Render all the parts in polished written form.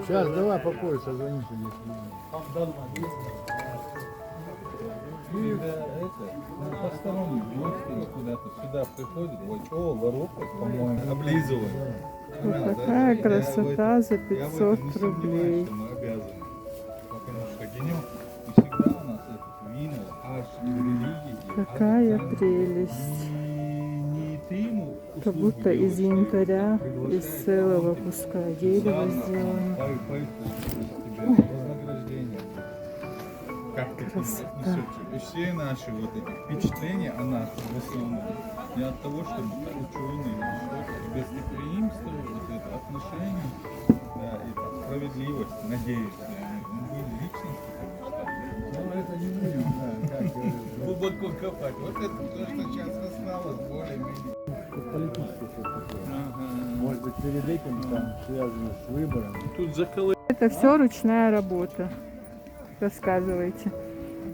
Сейчас, давай попозже созвонимся. Посторонние гости куда-то сюда приходят, вот, о, воровка, по-моему, облизывают. Вот такая красота за 500 рублей. Мы обязаны. Потому что генем всегда у нас этот вино аж религии. Какая прелесть. Не ты ему Как будто из янтаря, из целого куска дерева сделано. Вознаграждение. Как ты Красота. несете? Все наши вот эти впечатления о нас в основном не от того, что ученые, что гостеприимство, вот это отношение, да, и справедливость, надеюсь, мы личности, Ну, это не будем, да, как глубоко копать. Вот это то, что сейчас осталось, более-менее. политическое что-то такое. Может быть, перед этим там связано с выборами. Тут заколы. Это все ручная работа. Рассказывайте.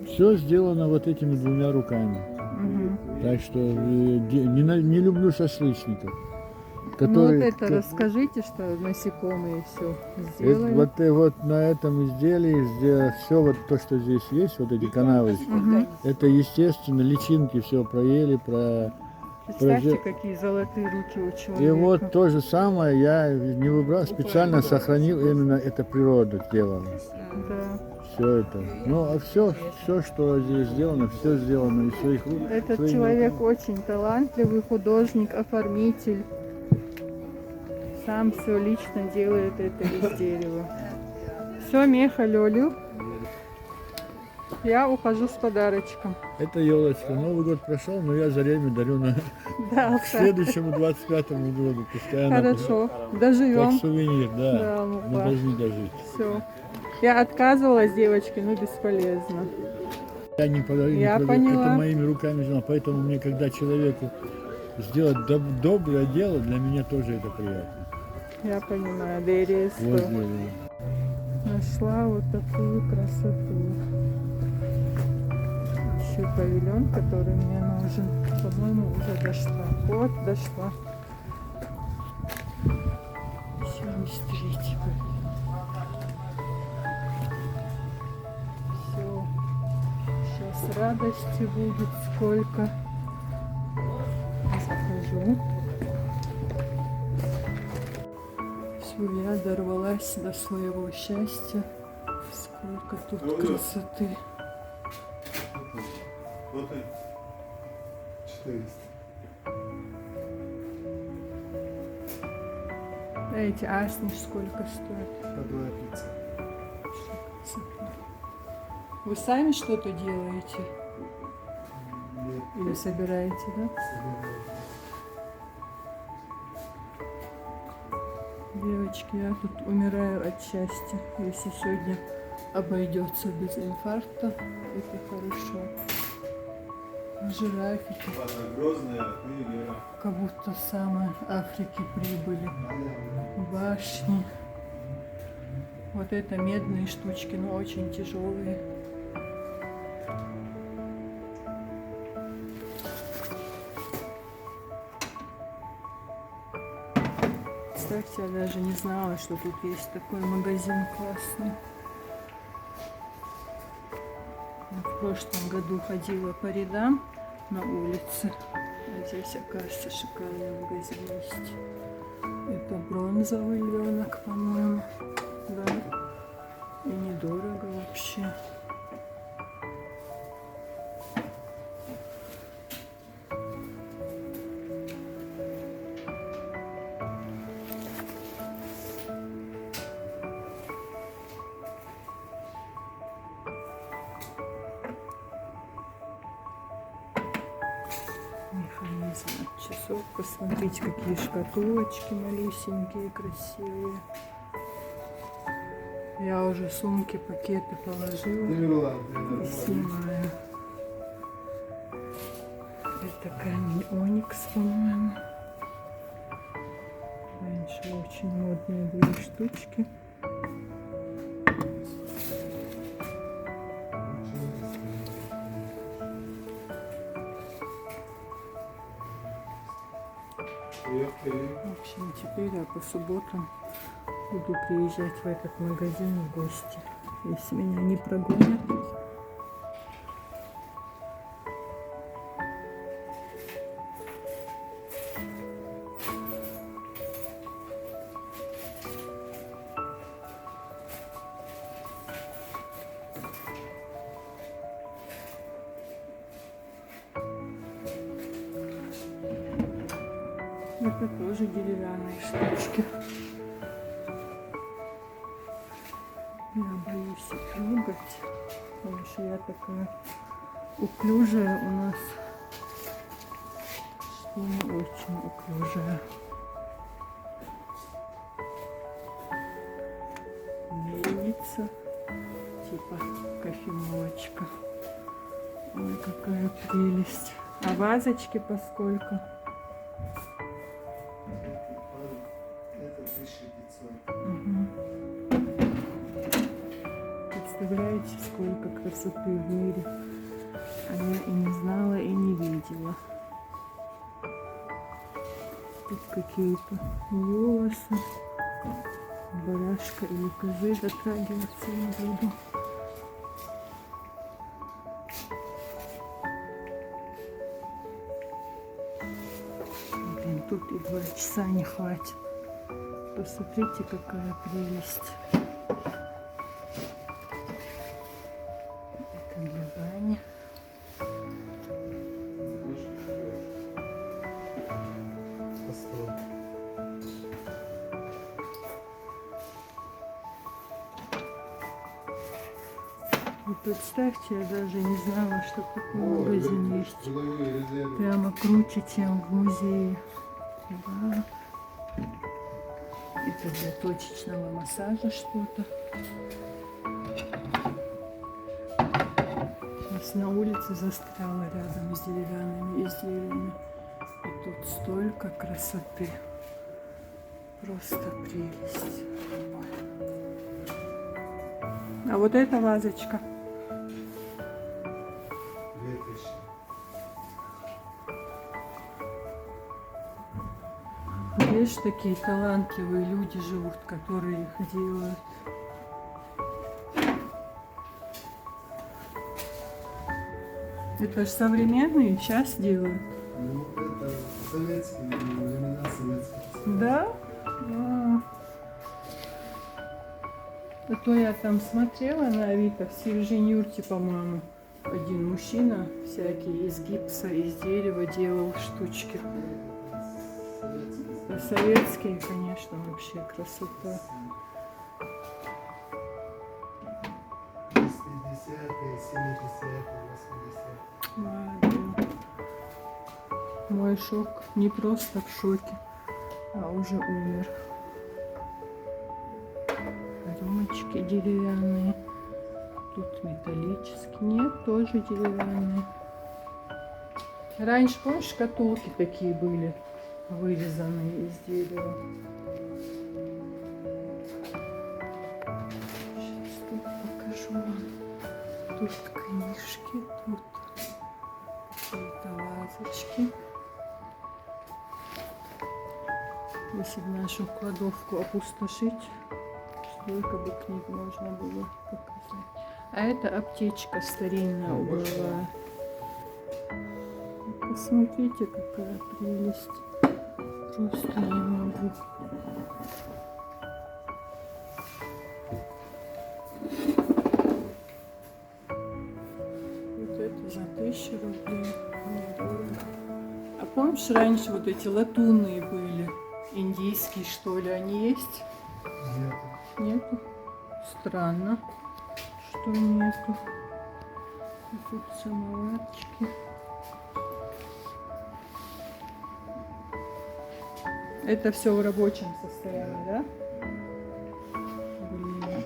Все сделано вот этими двумя руками. Мгм. Так что не люблю шашлычников. Ну вот Которые, это расскажите, что насекомые все это, сделали. вот на этом изделии все вот то, что здесь есть, вот эти канавы, Мгм. это естественно личинки все проели, Представьте, какие золотые руки у человека. И вот то же самое я не выбрал, специально сохранил, именно это природа сделала. Да. Все это. Ну а все, что здесь сделано, все сделано из своих рук. Этот своими человек руками. очень талантливый художник, оформитель. Сам все лично делает это из дерева. Все, Меха, Лёлю. Я ухожу с подарочком. Это елочка. Новый год прошел, но я зареме дарю Да, к следующему 25-му году. Пускай она хорошо. как Доживем. сувенир, да. Да, Мы да. должны дожить. Все. Я отказывалась девочке, но бесполезно. Я не подарю, Я не продаю. поняла. Это моими руками сделано. Поэтому мне, когда человеку сделать доброе дело, для меня тоже это приятно. Я понимаю, доверие Вот, стоит. Нашла вот такую красоту. Еще павильон, который мне нужен. По-моему, уже дошла. Вот, дошла. Еще быстрее павильон. Все. Сейчас радости будет сколько. Захожу. Все, я дорвалась до своего счастья. Сколько тут красоты. 400. Эти асниш сколько стоят? По 2,50. Вы сами что-то делаете? Или собираете, да? Девочки, я тут умираю от счастья. Если сегодня обойдется без инфаркта, это хорошо. Жирафики, как будто с самой Африки прибыли. Башни. Вот это медные штучки, но очень тяжелые. Представьте, я даже не знала, что тут есть такой магазин классный. В прошлом году ходила по рядам на улице. А здесь, оказывается, шикарный магазин есть. Это бронзовый львенок, по-моему. Да. И недорого вообще. Механизм от часов. Посмотрите, какие шкатулочки малюсенькие, красивые. Я уже сумки, пакеты положила и снимаю. Это камень оникс, по-моему. Раньше очень модные были штучки. В общем, теперь я по субботам буду приезжать в этот магазин в гости, если меня не прогонят. Это тоже деревянные штучки. Я боюсь их трогать, потому что я такая уклюжая у нас, что не очень уклюжая. Мельница, типа кофемолочка. Ой, какая прелесть. А вазочки по сколько? Это 1500. Представляете, сколько красоты в мире. А я и не знала, и не видела. Тут какие-то волосы. Барашка или козы, дотрагиваться не буду. Блин, тут и 2 часа не хватит. Посмотрите, какая прелесть. Это для бани. Вы представьте, я даже не знала, что такой магазин есть. Прямо круче, чем в музее. Да. Это для точечного массажа что-то. Сейчас на улице застряла рядом с деревянными изделиями. И тут столько красоты. Просто прелесть. А вот эта вазочка. 2000. Есть такие талантливые люди живут, которые их делают. Это же современные сейчас делают. Ну, это советские, времена советских. Да? А. А то я там смотрела на Авито, в Сержинюрте, по-моему, один мужчина всякие из гипса, из дерева делал штучки. Советские, конечно, вообще красота. 60-е, 70-е, 80-е. Ладно. Мой шок не просто в шоке, а уже умер. Рюмочки деревянные. Тут металлические. Нет, тоже деревянные. Раньше, помнишь, шкатулки такие были, вырезанные из дерева. Сейчас тут покажу вам. Тут книжки, тут какие-то вазочки. Если бы нашу кладовку опустошить, столько бы книг можно было показать. А это аптечка старинная угловая. Посмотрите, какая прелесть. Просто не могу. Вот это за 1000 рублей. Недорого. А помнишь, раньше вот эти латунные были? Индийские, что ли, они есть? Нет. Нету? Странно, что нету. И тут самоварчики. Это все в рабочем состоянии, да? Блин.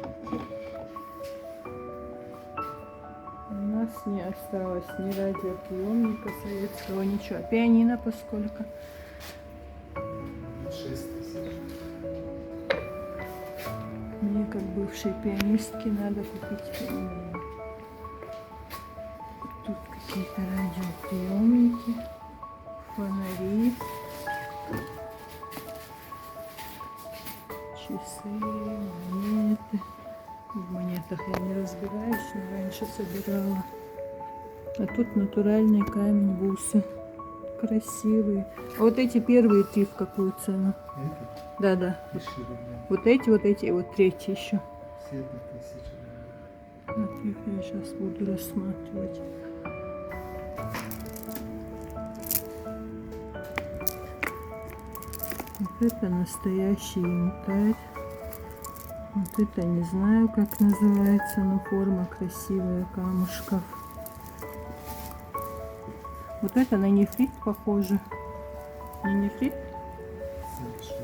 У нас не осталось ни радиоприемника советского, ничего. А пианино поскольку? 6000. Мне, как бывшей пианистке, надо купить пианино. Тут какие-то радиоприемники, фонари. часы, монеты. В монетах я не разбираюсь, но раньше собирала. А тут натуральный камень, бусы. Красивые. А вот эти первые три в какую цену? Это Да-да. 1000 рублей. Вот эти, и вот третий еще. Все это 1000 рублей. Вот их я сейчас буду рассматривать. Вот это настоящий янтарь. Вот это не знаю, как называется, но форма красивая камушков. Вот это на нефрит похоже. Не нефрит?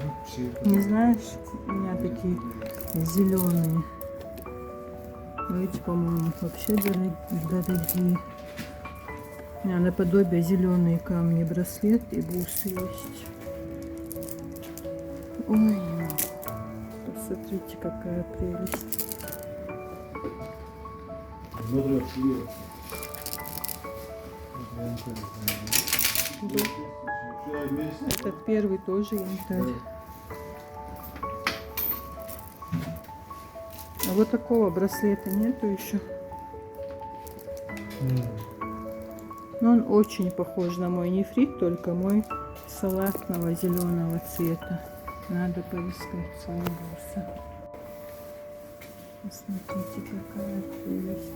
Вообще это Не знаешь? У меня такие зеленые. Эти, по-моему, вообще дорогие. У меня наподобие зеленые камни, браслет и бусы есть. Ой, посмотрите, какая прелесть. Да. Этот первый тоже янтарь. А вот такого браслета нету еще. Но он очень похож на мой нефрит, только мой салатного зеленого цвета. Надо поискать свои бусы. Посмотрите, какая прелесть.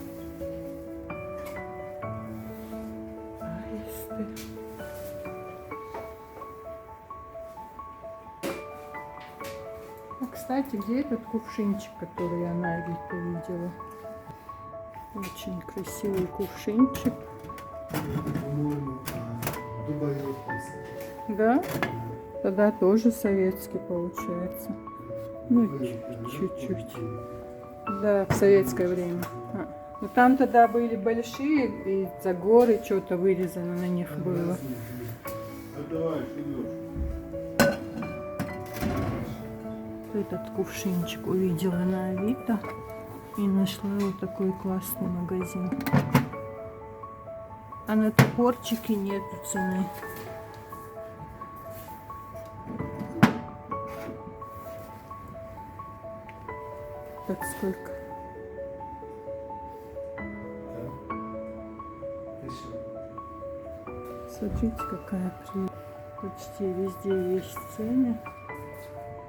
Аисты. А, кстати, где этот кувшинчик, который я на Авито видела? Очень красивый кувшинчик. по-моему, дубовик. Да? Тогда тоже советский получается. Ну, чуть-чуть. Да, в советское время. Ну там тогда были большие, и за горы что-то вырезано на них было. Этот кувшинчик увидела на Авито и нашла вот такой классный магазин. А на топорчике нету цены. Так сколько? Смотрите, какая прелесть. Почти везде есть цены,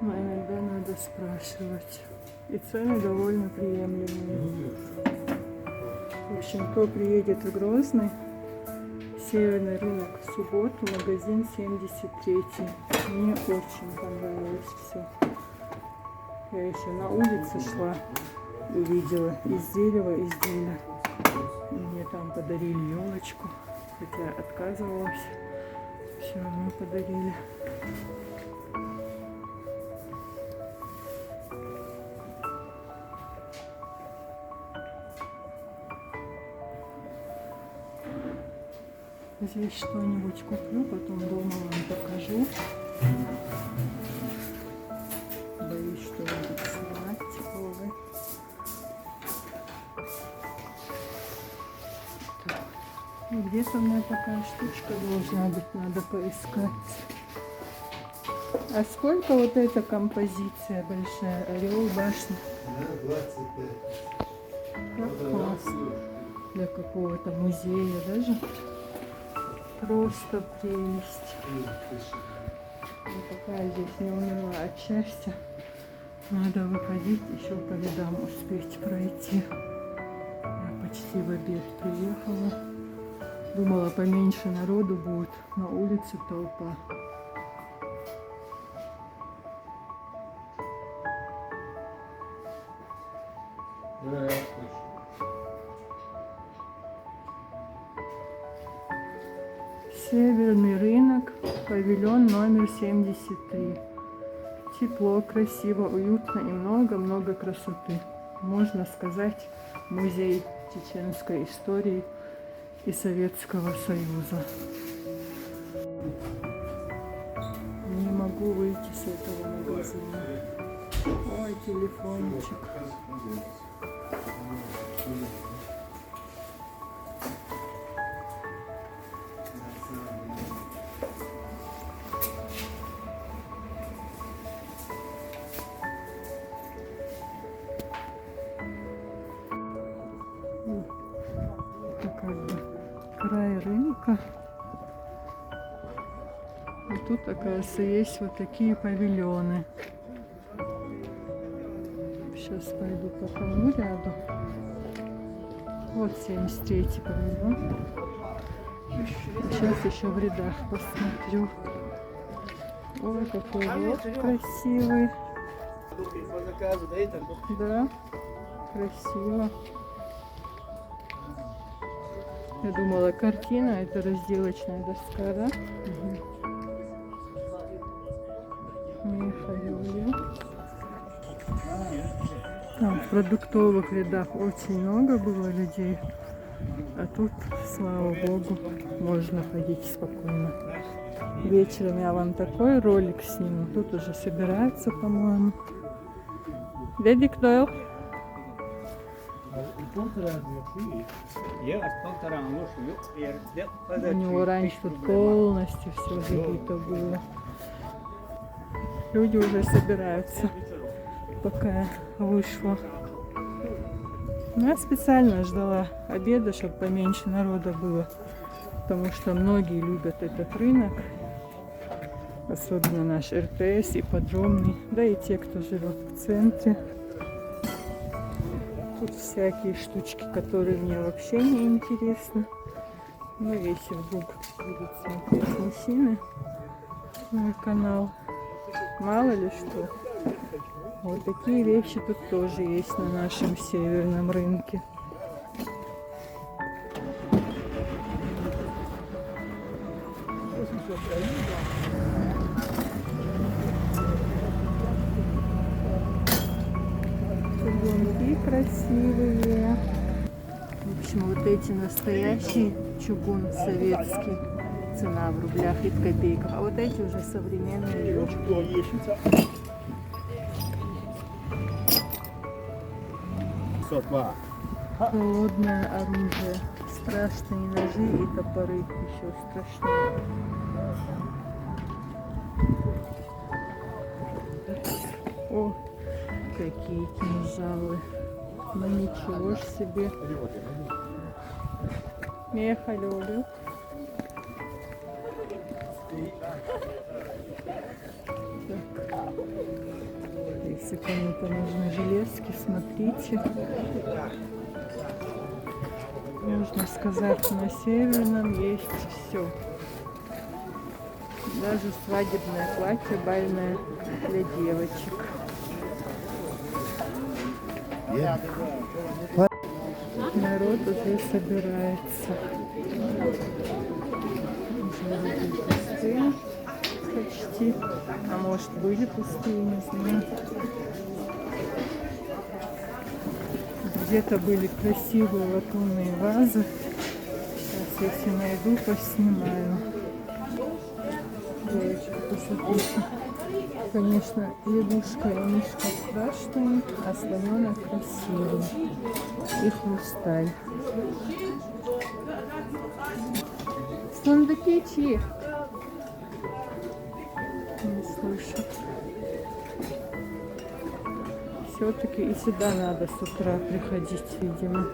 но иногда надо спрашивать. И цены довольно приемлемые. В общем, кто приедет в Грозный, Северный рынок в субботу, магазин 73. Мне очень понравилось все. Я еще на улице шла, увидела из дерева изделия. И мне там подарили елочку, хотя отказывалась, все равно подарили. Здесь что-нибудь куплю, потом дома вам покажу. Боюсь что-нибудь снимать. Ой. Так. Ну, где-то у меня такая штучка должна быть, надо поискать. А сколько вот эта композиция большая? Орел, башня? Да, 25. Как классно. Для какого-то музея даже. Просто прелесть. Вот такая здесь не умерла от счастья. Надо выходить, еще по рядам успеть пройти. Я почти в обед приехала. Думала, поменьше народу будет. На улице толпа. Северный рынок, павильон номер 73. Тепло, красиво, уютно и много-много красоты. Можно сказать, музей чеченской истории и Советского Союза. Не могу выйти с этого магазина. Ой, телефончик. И тут, оказывается, есть вот такие павильоны. Сейчас пойду по тому ряду. Вот 73-й павильон. Сейчас еще в рядах посмотрю. Ой, какой вот красивый. Да, красиво. Я думала, картина, это разделочная доска, да? Михаил. Там в продуктовых рядах очень много было людей. А тут, слава богу, можно ходить спокойно. Вечером я вам такой ролик сниму. Тут уже собираются, по-моему. Дедик Дойл. У него раньше тут полностью все забито было. Люди уже собираются, пока я вышла. Но я специально ждала обеда, чтобы поменьше народа было. Потому что многие любят этот рынок. Особенно наш РТС и Подромный. Да и те, кто живет в центре. Тут всякие штучки, которые мне вообще не интересны. Но если вдруг будут смотреть мужчины мой канал, мало ли что. Вот такие вещи тут тоже есть на нашем северном рынке. Чугунки красивые. В общем, вот эти настоящий чугун советский. Цена в рублях и в копейках. А вот эти уже современные. Холодное оружие. Страшные ножи и топоры еще страшнее. О, какие кинжалы. Ну ничего ж себе. Мехалёлю. Если кому-то нужны железки, смотрите. Можно сказать, на северном есть все. Даже свадебное платье бальное для девочек. Народ уже собирается. Уже люди пустые почти. А может были пустые, не знаю. Где-то были красивые латунные вазы. Сейчас, если найду, поснимаю. Девочки, посмотрите. Конечно, лягушка и мишка страшные, а слоненок красивый. И хрусталь. Сундуки чьи? Не слышу. Все-таки и сюда надо с утра приходить, видимо.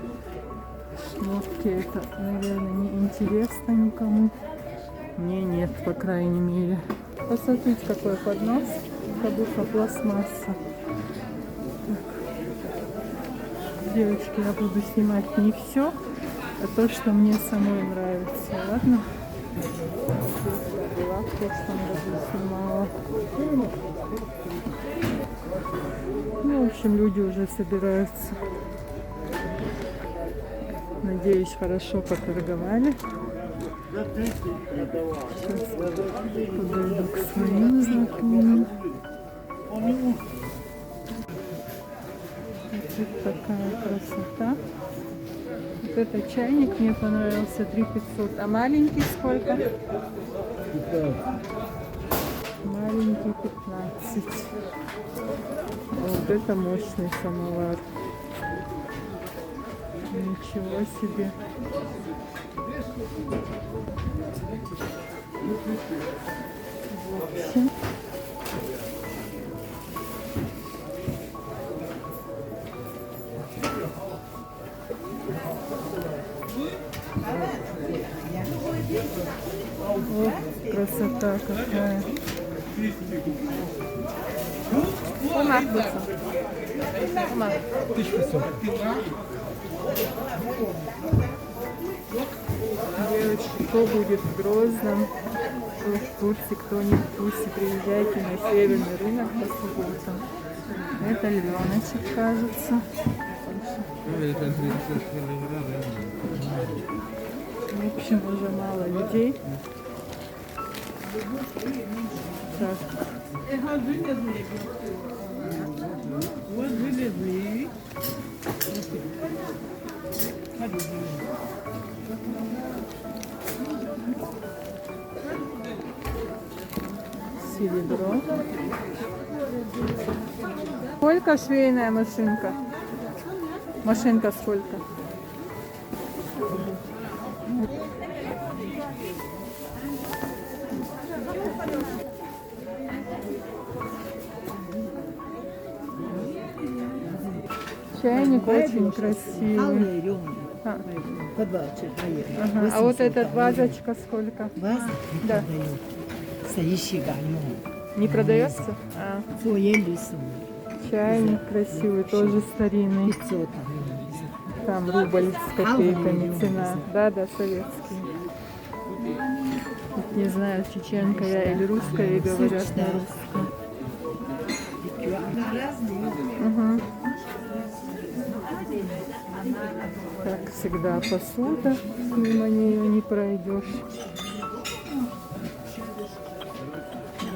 Шмотки это, наверное, не интересно никому. Мне нет, по крайней мере. Посмотрите, какой поднос, как будто пластмасса. Так. Девочки, я буду снимать не все, а то, что мне самой нравится. Ладно? Я была в прошлом году снимала. Ну, в общем, люди уже собираются. Надеюсь, хорошо поторговали. Сейчас подойду к своим знакомым. Вот такая красота. Вот этот чайник мне понравился, 3500. А маленький сколько? Маленький 15. Вот это мощный самовар. Ничего себе. В общем, Вот красота какая. Девочки, кто будет в Грозном, кто в Турции, кто не в Турции, приезжайте на северный рынок по субботам. Это львеночек, кажется. В общем, уже мало людей. Так. Серебро. Сколько швейная машинка? Машинка сколько? Чайник очень красивый. А. Ага. А вот эта вазочка сколько? Ваза не Да. продают. Стоящий галеон. Не продается? А. Чайник красивый, тоже старинный. 500 Там рубль с копейками цена. Да, советский. Не знаю, чеченка я или русская, и говорят на русском. Угу. Как всегда, посуда, мимо нее не пройдешь.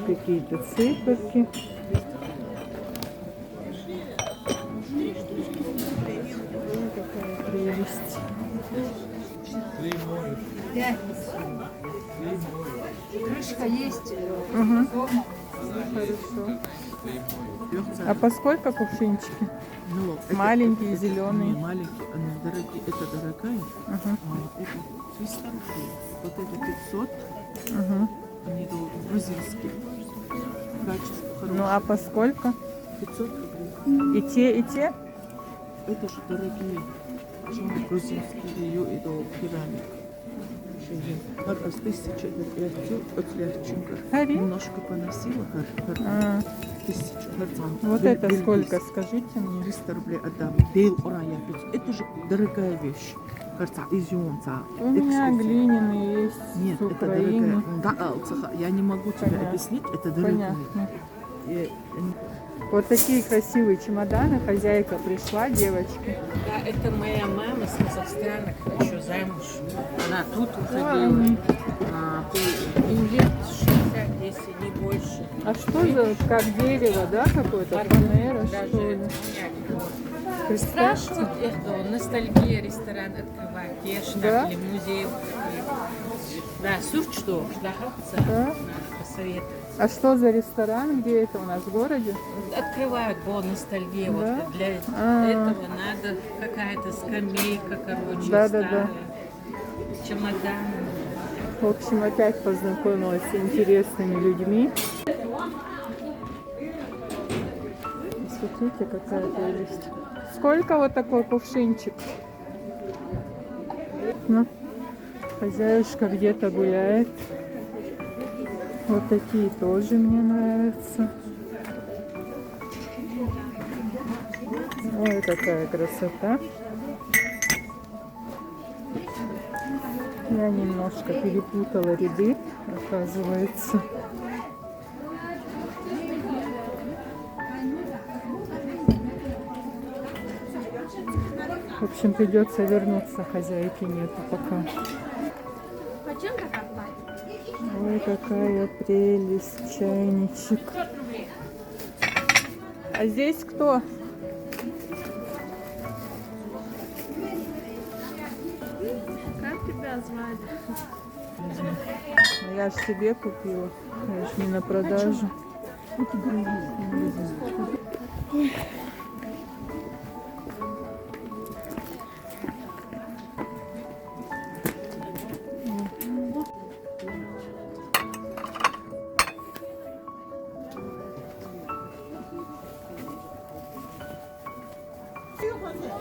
Какие-то циферки. Ой, какая прелесть. Крышка есть. Угу. Хорошо. А по сколько кувшинчики? Ну, Маленькие, это зеленые. не маленькие, они дорогие. Это дорогая, Угу. а это 300 рублей. Вот это 500, Угу. они идут грузинские. Качество хорошее. Ну а по сколько? 500 рублей. И те, и те? Это же дорогие. Почему грузинские ее идут керамик. Как раз 1000 от легченько. Хари? Немножко поносила, А, 1000. вот это сколько, скажите мне? 300 рублей отдам. Бел урая. Это же дорогая вещь. Кажется, изюмца. У меня глиняные есть Нет, с это Украины. дорогая. Я не могу тебе Понятно. объяснить, это дорогая. Понятно. И, Вот такие красивые чемоданы. Хозяйка пришла, девочки. Да, это моя мама с Казахстана, еще замуж. Она тут Ой. уходила. Им лет 60, если не больше. А что за, как дерево, да, какое-то? Фанера, Даже что ли? Представьте. спрашивают, это ностальгия ресторан открывать, ешь Да? там, или музей. Да, сурчдо, да, Да? посоветовать. А что за ресторан? Где это у нас в городе? Открывают по ностальгии. Да? Вот для А. этого надо какая-то скамейка, короче, Да, да, старая. да. Чемодан. В общем, опять познакомилась с интересными людьми. Смотрите, какая прелесть. Сколько вот такой кувшинчик? Ну, хозяюшка где-то гуляет. Вот такие тоже мне нравятся. Ой, какая красота. Я немножко перепутала ряды, оказывается. В общем, придется вернуться, хозяйки нету пока. Ой, какая прелесть, чайничек. А здесь кто? Как тебя звать? Ну, я ж себе купила, я ж не на продажу.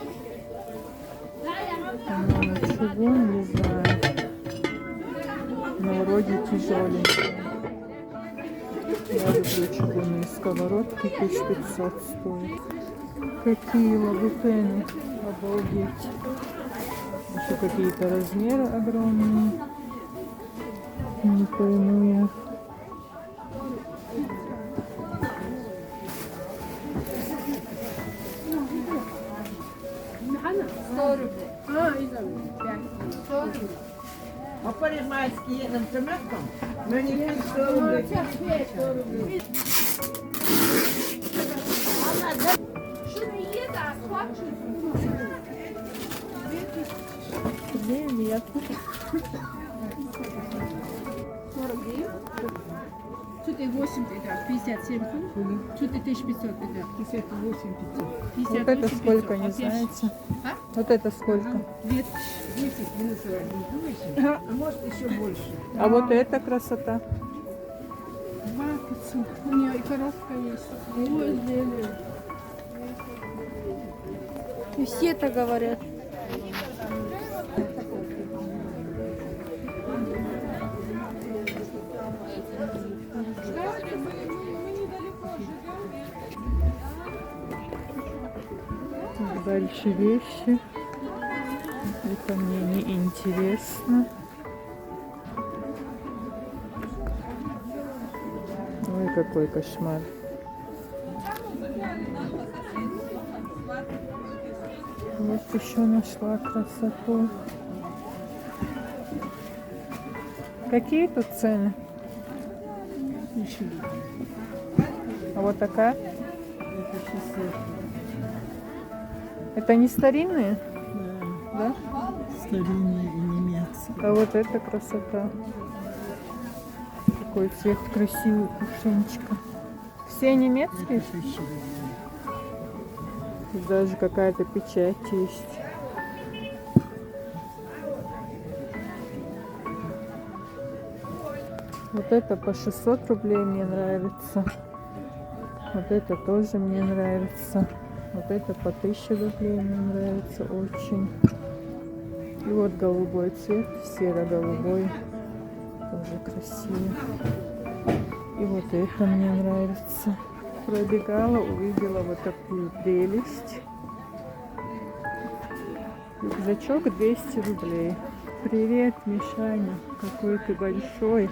Ну, ничего, не знаю. Но вроде тяжеленькая. Я люблю чугунные сковородки, 1500 стоит. Какие лабутены, обалдеть. Еще какие-то размеры огромные. Не пойму я. А по-римайски едем цементом, но не 500 рублей. Нет. 8 это 57 фунтов, 4500 это 58 500. Вот это сколько, не знаете? А? Вот это сколько? 10 минус 1. А может еще больше. А вот эта красота. 2500. У нее и коробка есть. Ой, зелень. И все так говорят. Дальше вещи. Это мне не интересно. Ой, какой кошмар. Вот еще нашла красоту. Какие тут цены? А вот такая? Это не старинные? Да. Старинные и немецкие. А вот эта красота. Какой цвет красивый, кувшинчика. Все немецкие? Тут даже какая-то печать есть. Вот это по 600 рублей мне нравится. Вот это тоже мне нравится. Вот это по 1000 рублей мне нравится очень. И вот голубой цвет, серо-голубой. Тоже красивый. И вот это мне нравится. Пробегала, увидела вот такую прелесть. Рюкзачок 200 рублей. Привет, Мишаня. Какой ты большой.